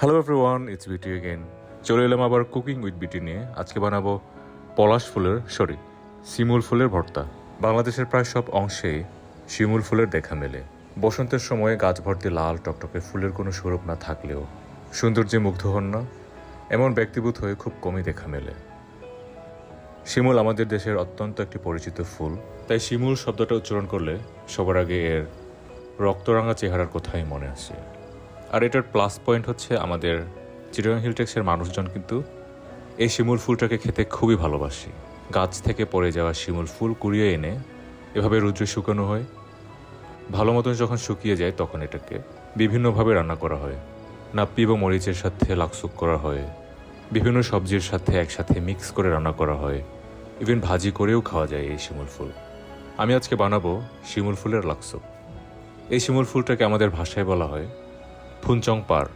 Hello everyone, it's বিটি again. চলে এলাম আবার কুকিং উইথ বিটি নিয়ে। আজকে বানাবো শিমুল ফুলের ভর্তা। বাংলাদেশের প্রায় সব অংশেই শিমুল ফুলের দেখা মেলে। বসন্তের সময়ে গাছ ভর্তি লাল টকটকে ফুলের কোনো স্বরূপ না থাকলেও সৌন্দর্যে মুগ্ধ হন না এমন ব্যক্তিবোধ হয়ে খুব কমই দেখা মেলে। শিমুল আমাদের দেশের অত্যন্ত একটি পরিচিত ফুল, তাই শিমুল শব্দটা উচ্চারণ করলে সবার আগে এর রক্তরাঙা চেহারার কথাই মনে আসে। আর এটার প্লাস পয়েন্ট হচ্ছে আমাদের চিটাগাং হিলটেক্সের মানুষজন কিন্তু এই শিমুল ফুলটাকে খেতে খুবই ভালোবাসে। গাছ থেকে পড়ে যাওয়া শিমুল ফুল কুড়িয়ে এনে এভাবে রৌদ্রে শুকানো হয়। ভালো মতন যখন শুকিয়ে যায় তখন এটাকে বিভিন্নভাবে রান্না করা হয়। নাপ্পি এবং মরিচের সাথে লাকসুক করা হয়, বিভিন্ন সবজির সাথে একসাথে মিক্স করে রান্না করা হয়, ইভেন ভাজি করেও খাওয়া যায় এই শিমুল ফুল। আমি আজকে বানাবো শিমুল ফুলের লাকসুক। এই শিমুল ফুলটাকে আমাদের ভাষায় বলা হয় ফুনচং পার।